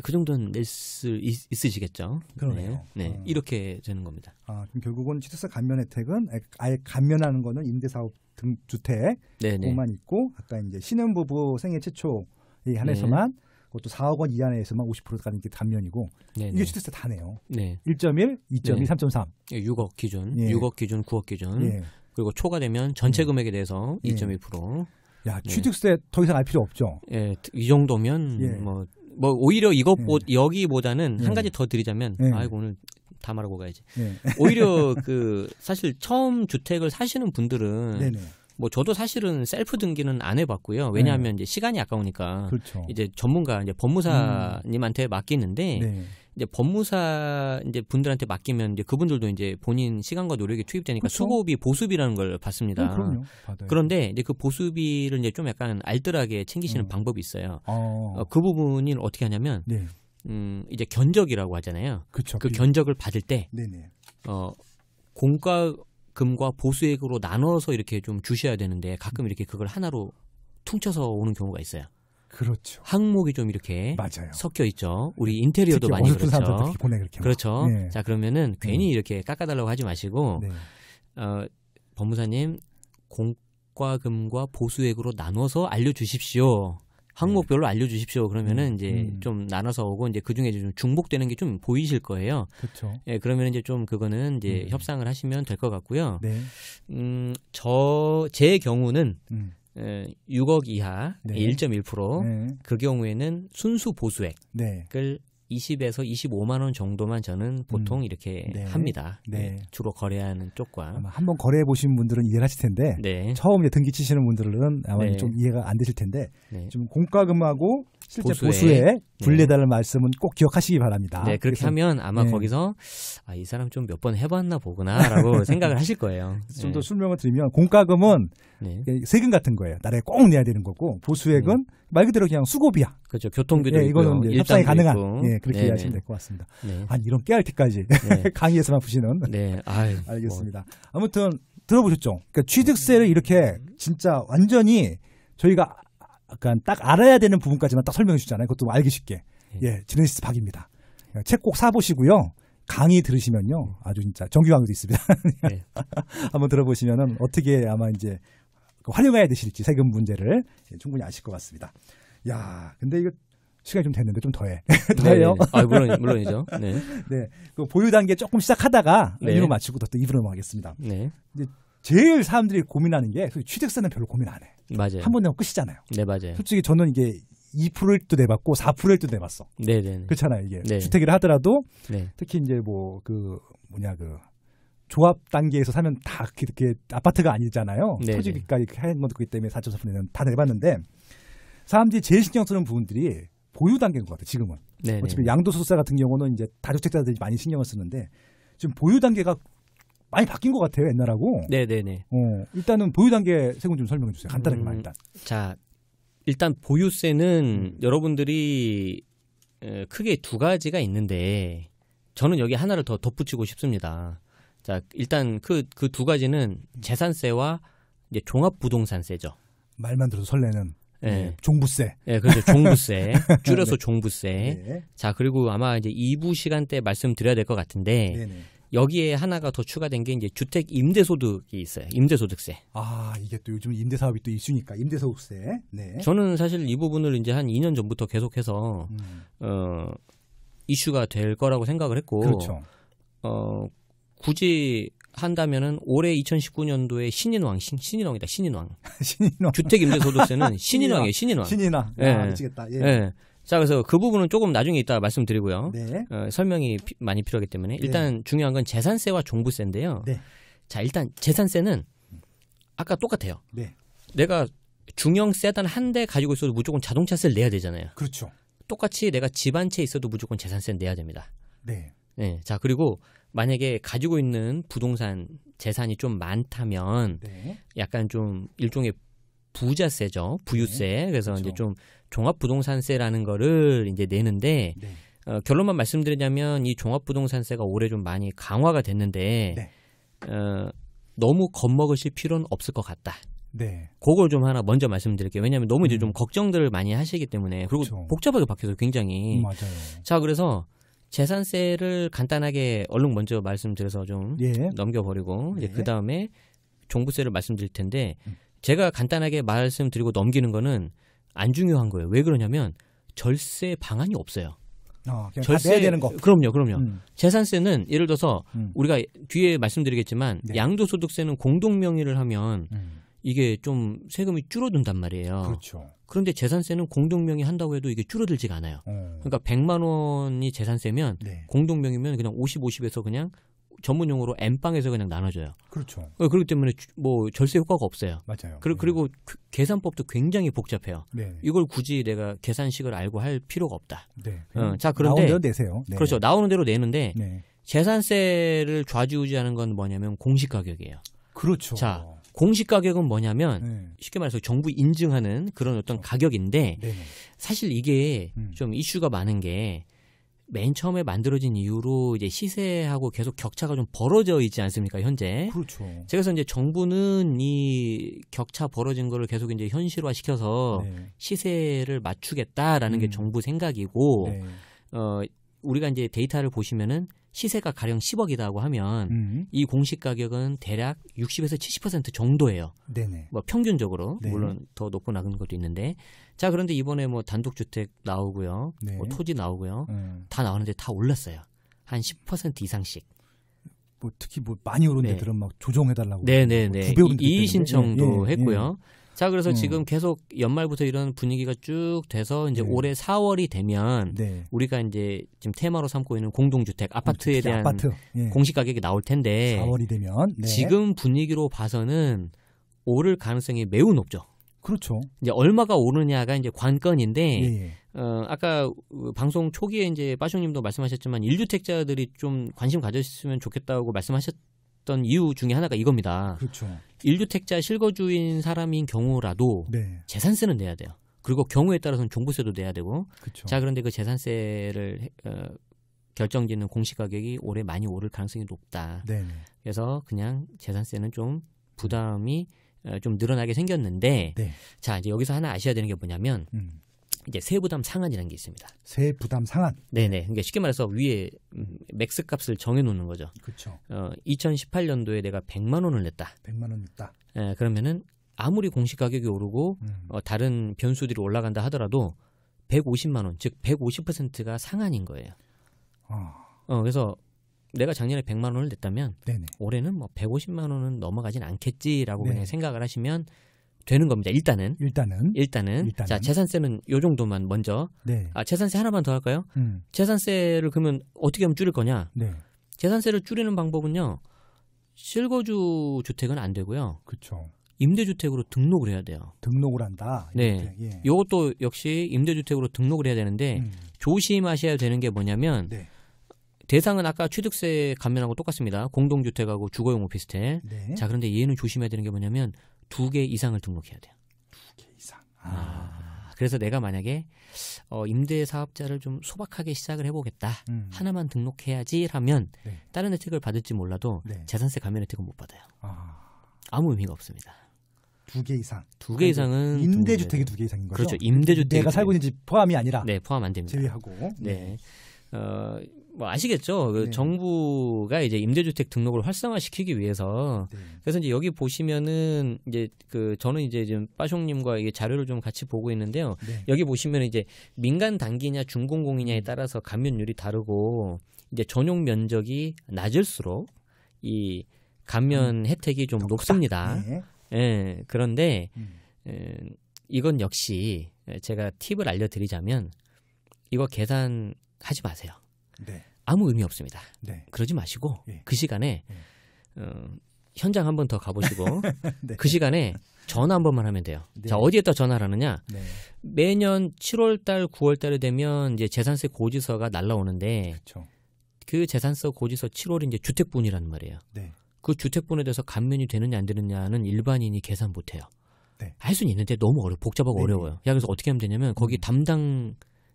그 정도는 낼 수 있으시겠죠. 그러네요. 이렇게 되는 겁니다. 그럼 결국은 취득세 감면 혜택은 아예 감면하는 거는 임대사업 등 주택만 있고 아까 이제 신혼부부 생애 최초에 한해서만 그것도 4억 원 이하 내에서만 50%까지 이게 감면이고 이게 취득세 다네요. 1.1, 2.2, 3.3. 6억 기준, 6억 기준, 9억 기준. 그리고 초과되면 전체 금액에 대해서 2.2%. 야, 취득세 더 이상 알 필요 없죠. 이 정도면 뭐 오히려 여기보다는 한 가지 더 드리자면 아이고 오늘 다 말하고 가야지. 오히려 그 사실 처음 주택을 사시는 분들은 뭐 저도 사실은 셀프 등기는 안 해봤고요. 왜냐하면 이제 시간이 아까우니까 이제 전문가 이제 법무사님한테 맡기는데 이제 법무사 이제 분들한테 맡기면 이제 그분들도 이제 본인 시간과 노력이 투입되니까 수고비 보수비라는 걸 받습니다. 그럼요. 그런데 이제 그 보수비를 이제 좀 약간 알뜰하게 챙기시는 방법이 있어요. 그 부분이 어떻게 하냐면 이제 견적이라고 하잖아요. 그 견적을 받을 때 공과금과 보수액으로 나눠서 이렇게 좀 주셔야 되는데 가끔 이렇게 그걸 하나로 퉁쳐서 오는 경우가 있어요. 그렇죠. 항목이 좀 이렇게 섞여 있죠. 우리 인테리어도 많이 그렇죠. 그렇죠. 자 그러면은 괜히 이렇게 깎아달라고 하지 마시고 법무사님 공과금과 보수액으로 나눠서 알려주십시오. 항목별로 알려주십시오. 그러면은 이제 좀 나눠서 오고 이제 그 중에 좀 중복되는 게 좀 보이실 거예요. 그렇죠. 그러면 이제 좀 그거는 이제 협상을 하시면 될 것 같고요. 제 경우는 6억 이하 1.1% 그 경우에는 순수 보수액을 20에서 25만 원 정도만 저는 보통 이렇게 합니다. 주로 거래하는 쪽과. 아마 한번 거래해 보신 분들은 이해를 하실 텐데 처음 등기 치시는 분들은 아마 좀 이해가 안 되실 텐데 좀 공과금하고 실제 보수에 분리해달라는 말씀은 꼭 기억하시기 바랍니다. 네, 그렇게 하면 아마 거기서 이 사람 좀 몇 번 해봤나 보구나라고 생각을 하실 거예요. 좀 더 설명을 드리면 공과금은 세금 같은 거예요. 나라에 꼭 내야 되는 거고 보수액은 말 그대로 그냥 수고비야. 그렇죠. 교통비도 있고요. 이거는 협상이 가능한. 그렇게 이해하시면 될 것 같습니다. 아니 이런 깨알티까지 강의에서만 푸시는. 알겠습니다. 아무튼 들어보셨죠? 그러니까 취득세를 이렇게 진짜 완전히 저희가 약간 딱 알아야 되는 부분까지만 딱 설명해 주잖아요. 그것도 알기 쉽게. 지네시스 박입니다. 책 꼭 사보시고요. 강의 들으시면요. 아주 진짜 정규 강의도 있습니다. 한번 들어보시면은 어떻게 아마 이제 활용해야 되실지 세금 문제를 충분히 아실 것 같습니다. 야, 근데 이거 시간이 좀 됐는데 좀 더해. 더해요. 물론이죠. 네. 그 보유 단계 조금 시작하다가 1부 마치고 또 2부로 넘어가겠습니다. 이제 제일 사람들이 고민하는 게 취득세는 별로 고민 안 해. 맞아요. 한 번 내면 끝이잖아요. 네, 맞아요. 솔직히 저는 이게 2%도 내봤고 4%도 내봤어. 네네. 그렇잖아요, 이게. 주택이라 하더라도 특히 이제 조합 단계에서 사면 다 그렇게 아파트가 아니잖아요. 토지비까지 하는 것도 그렇기 때문에 4.4%는 다 내봤는데 사람들이 제일 신경 쓰는 부분들이 보유 단계인 것 같아요, 지금은. 어차피 양도소득세 같은 경우는 이제 다주택자들이 많이 신경을 쓰는데 지금 보유 단계가 많이 바뀐 것 같아요, 옛날하고. 네네네. 일단은 보유 단계 세금 좀 설명해 주세요. 간단하게만 일단. 자, 일단 보유세는 여러분들이 크게 두 가지가 있는데 저는 여기 하나를 더 덧붙이고 싶습니다. 자, 일단 그 두 가지는 재산세와 이제 종합부동산세죠. 말만 들어도 설레는. 종부세. 그렇죠. 종부세. 줄여서 종부세. 자, 그리고 아마 이제 2부 시간 때 말씀드려야 될 것 같은데 여기에 하나가 더 추가된 게 이제 주택 임대소득이 있어요. 임대소득세. 이게 또 요즘 임대사업이 또 이슈니까 임대소득세. 저는 사실 이 부분을 이제 한 2년 전부터 계속해서 이슈가 될 거라고 생각을 했고, 그렇죠. 굳이 한다면은 올해 2019년도에 신인왕. 신인왕. 주택 임대소득세는 신인왕이에요. 신인왕. 신인왕. 미치겠다. 자, 그래서 그 부분은 조금 나중에 이따 말씀드리고요. 설명이 많이 필요하기 때문에 일단 중요한 건 재산세와 종부세인데요. 자, 일단 재산세는 아까 똑같아요. 내가 중형 세단 한 대 가지고 있어도 무조건 자동차세를 내야 되잖아요. 그렇죠. 똑같이 내가 집 한 채 있어도 무조건 재산세를 내야 됩니다. 자, 그리고 만약에 가지고 있는 부동산 재산이 좀 많다면 약간 좀 일종의 부자세죠. 부유세. 그래서 그렇죠. 이제 좀 종합부동산세라는 거를 이제 내는데 결론만 말씀드리자면 이 종합부동산세가 올해 좀 많이 강화가 됐는데 너무 겁먹으실 필요는 없을 것 같다. 그걸 좀 하나 먼저 말씀드릴게요. 왜냐하면 너무 이제 좀 걱정들을 많이 하시기 때문에 그리고 그렇죠. 복잡하게 바뀌어서 굉장히. 맞아요. 자, 그래서 재산세를 간단하게 얼른 먼저 말씀드려서 좀 넘겨버리고 이제 그 다음에 종부세를 말씀드릴 텐데 제가 간단하게 말씀드리고 넘기는 거는 안 중요한 거예요. 왜 그러냐면 절세 방안이 없어요. 그냥 절세 내야 되는 거. 그럼요. 재산세는 예를 들어서 우리가 뒤에 말씀드리겠지만 양도소득세는 공동명의를 하면 이게 좀 세금이 줄어든단 말이에요. 그렇죠. 그런데 재산세는 공동명의 한다고 해도 이게 줄어들지가 않아요. 그러니까 100만 원이 재산세면 공동명의면 그냥 50, 50에서 그냥 전문용어로 N빵에서 그냥 나눠줘요. 그렇죠. 그렇기 때문에 뭐 절세 효과가 없어요. 맞아요. 그리고 계산법도 굉장히 복잡해요. 이걸 굳이 내가 계산식을 알고 할 필요가 없다. 자, 그런데 나오는 대로 내세요. 그렇죠. 나오는 대로 내는데 재산세를 좌지우지하는 건 뭐냐면 공시가격이에요. 그렇죠. 자, 공시가격은 뭐냐면 쉽게 말해서 정부 인증하는 그런 어떤 가격인데 사실 이게 좀 이슈가 많은 게 맨 처음에 만들어진 이후로 이제 시세하고 계속 격차가 좀 벌어져 있지 않습니까, 현재? 그렇죠. 그래서 이제 정부는 이 격차 벌어진 거를 계속 이제 현실화 시켜서 시세를 맞추겠다라는 게 정부 생각이고, 우리가 이제 데이터를 보시면은 시세가 가령 10억이라고 하면 이 공시 가격은 대략 60에서 70% 정도예요. 뭐 평균적으로 물론 더 높고 낮은 것도 있는데, 자, 그런데 이번에 뭐 단독주택 나오고요, 뭐 토지 나오고요, 다 나오는데 다 올랐어요. 한 10% 이상씩. 뭐 특히 뭐 많이 오른 데들은 막 조정해달라고. 이의 신청도 했고요. 자, 그래서 지금 계속 연말부터 이런 분위기가 쭉 돼서 이제 올해 4월이 되면 우리가 이제 지금 테마로 삼고 있는 공동주택, 아파트에 대한 공시 가격이 나올 텐데 4월이 되면 지금 분위기로 봐서는 오를 가능성이 매우 높죠. 그렇죠. 이제 얼마가 오르냐가 이제 관건인데 아까 방송 초기에 이제 빠숑님도 말씀하셨지만 1주택자들이 좀 관심 가졌으면 좋겠다고 말씀하셨던 이유 중에 하나가 이겁니다. 그렇죠. 1주택자 실거주인 사람인 경우라도 네. 재산세는 내야 돼요. 그리고 경우에 따라서는 종부세도 내야 되고. 그렇죠. 자, 그런데 그 재산세를 결정짓는 공시가격이 올해 많이 오를 가능성이 높다. 네. 그래서 그냥 재산세는 좀 부담이 좀 늘어나게 생겼는데, 네. 자, 이제 여기서 하나 아셔야 되는 게 뭐냐면, 이제 세부담 상한이라는 게 있습니다. 세부담 상한. 네네. 그러니까 쉽게 말해서 위에 맥스 값을 정해놓는 거죠. 그렇죠. 2018년도에 내가 100만 원을 냈다. 100만 원 냈다. 그러면은 아무리 공시가격이 오르고 다른 변수들이 올라간다 하더라도 150만 원, 즉 150%가 상한인 거예요. 그래서 내가 작년에 100만 원을 냈다면 네네. 올해는 뭐 150만 원은 넘어가진 않겠지라고 네. 그냥 생각을 하시면 되는 겁니다. 일단은. 자, 재산세는 요 정도만 먼저. 네. 재산세 하나만 더 할까요? 재산세를 그러면 어떻게 하면 줄일 거냐? 네. 재산세를 줄이는 방법은요. 실거주 주택은 안 되고요. 그렇죠. 임대주택으로 등록을 해야 돼요. 등록을 한다. 네. 예. 이것도 역시 임대주택으로 등록을 해야 되는데 조심하셔야 되는 게 뭐냐면 네. 대상은 아까 취득세 감면하고 똑같습니다. 공동주택하고 주거용 오피스텔. 네. 자, 그런데 얘는 조심해야 되는 게 뭐냐면 2개 이상을 등록해야 돼요. 2개 이상. 그래서 내가 만약에 임대 사업자를 좀 소박하게 시작을 해보겠다. 하나만 등록해야지라면 네. 다른 혜택을 받을지 몰라도 네. 재산세 감면 혜택은 못 받아요. 아무 의미가 없습니다. 2개 이상. 2개 이상은 임대주택이 2개 이상인 거죠? 그렇죠. 임대주택이 내가 살고 있는 집 포함이 아니라. 네, 포함 안 됩니다. 제외하고. 네. 뭐 아시겠죠? 네. 정부가 이제 임대주택 등록을 활성화시키기 위해서 네. 그래서 이제 여기 보시면은 이제 저는 이제 지금 빠숑님과 이게 자료를 좀 같이 보고 있는데요. 네. 여기 보시면 이제 민간 단기냐 준공공이냐에 따라서 감면율이 다르고 이제 전용 면적이 낮을수록 이 감면 혜택이 좀 높습니다. 네. 예, 그런데 이건 역시 제가 팁을 알려드리자면 이거 계산하지 마세요. 네. 아무 의미 없습니다. 네. 그러지 마시고 예. 그 시간에 현장 한 번 더 가보시고 네. 그 시간에 전화 한 번만 하면 돼요. 네. 자, 어디에다 전화를 하느냐? 네. 매년 7월달, 9월달에 되면 이제 재산세 고지서가 날라오는데 그렇죠. 그 재산세 고지서 7월이 이제 주택분이라는 말이에요. 네. 그 주택분에 대해서 감면이 되느냐 안 되느냐는 일반인이 계산 못해요. 네. 할 수는 있는데 너무 복잡하고 네. 어려워요. 야, 그래서 어떻게 하면 되냐면 거기 담당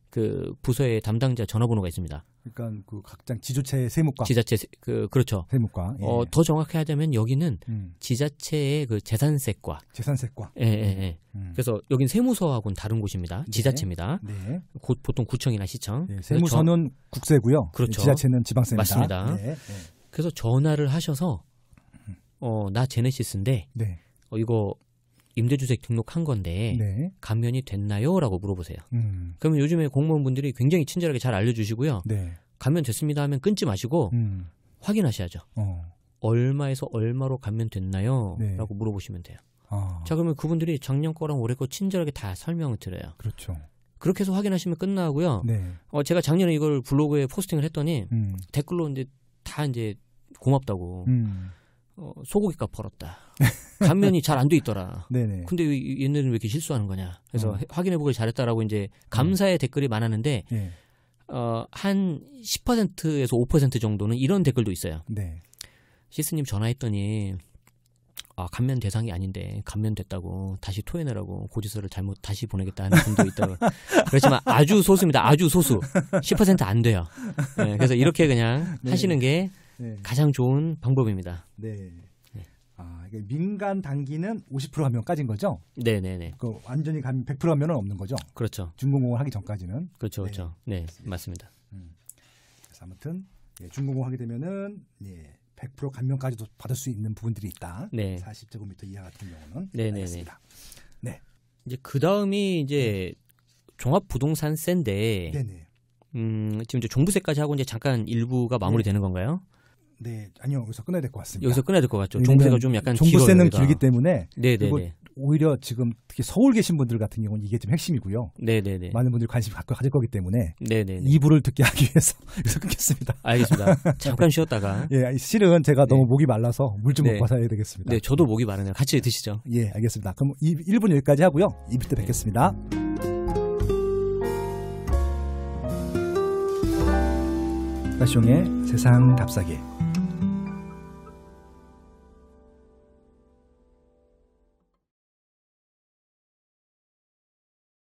그 부서의 담당자 전화번호가 있습니다. 그러니까 그 각장 지자체 세무과. 지자체 그렇죠. 세무과. 예. 더 정확히 하자면 여기는 지자체의 그 재산세과. 재산세과. 예. 그래서 여긴 세무서하고는 다른 곳입니다. 네. 지자체입니다. 네. 보통 구청이나 시청. 네. 세무서는 국세고요. 그렇죠. 지자체는 지방세입니다. 맞습니다. 네. 네. 그래서 전화를 하셔서 나 제네시스인데 네. 이거 임대주택 등록한 건데 네. 감면이 됐나요? 라고 물어보세요. 그러면 요즘에 공무원분들이 굉장히 친절하게 잘 알려주시고요. 네. 감면됐습니다 하면 끊지 마시고 확인하셔야죠. 얼마에서 얼마로 감면됐나요? 네. 라고 물어보시면 돼요. 자, 그러면 그분들이 작년 거랑 올해 거 친절하게 다 설명을 드려요. 그렇죠. 그렇게 해서 확인하시면 끝나고요. 네. 제가 작년에 이걸 블로그에 포스팅을 했더니 댓글로 이제 다 이제 고맙다고. 소고기값 벌었다. 감면이 잘 안 돼 있더라. 네네. 근데 얘네는 왜 이렇게 실수하는 거냐. 그래서 확인해보길 잘했다라고 이제 감사의 댓글이 많았는데 네. 한 10%에서 5% 정도는 이런 댓글도 있어요. 네. 시스님 전화했더니 감면 대상이 아닌데 감면됐다고 다시 토해내라고 고지서를 잘못 다시 보내겠다 하는 분도 있다고. 그렇지만 아주 소수입니다. 아주 소수. 10% 안 돼요. 네, 그래서 이렇게 그냥 네. 하시는 게 네. 가장 좋은 방법입니다. 네. 민간 단기는 50% 감면까지인 거죠? 네네네. 완전히 100% 감면은 없는 거죠? 그렇죠. 준공공을 하기 전까지는. 그렇죠, 그렇죠. 네, 맞습니다. 그래서 아무튼 준공공 하게 되면은 100% 감면까지도 받을 수 있는 부분들이 있다. 네. 40제곱미터 이하 같은 경우는. 네네네. 알겠습니다. 네. 이제 그 다음이 이제 종합부동산세인데. 네네. 지금 이제 종부세까지 하고 이제 잠깐 일부가 마무리되는 건가요? 네, 아니요. 여기서 끝내야 될 것 같습니다. 여기서 끝내야 될 것 같죠. 종부세가 좀 약간 종부세는 길어요, 길기 때문에. 네네네. 오히려 지금 특히 서울 계신 분들 같은 경우는 이게 좀 핵심이고요. 네네네. 많은 분들이 관심 가질 거기 때문에. 네네네. 2부를 듣게 하기 위해서 여기서 끊겠습니다. 알겠습니다. 잠깐 쉬었다가. 예, 실은 제가 너무 목이 말라서 물 좀 먹고 와야 되겠습니다. 네, 저도 목이 마르네요. 같이 드시죠. 예, 알겠습니다. 그럼 1분 여기까지 하고요. 2부 때 뵙겠습니다. 나숑의 세상 답사기.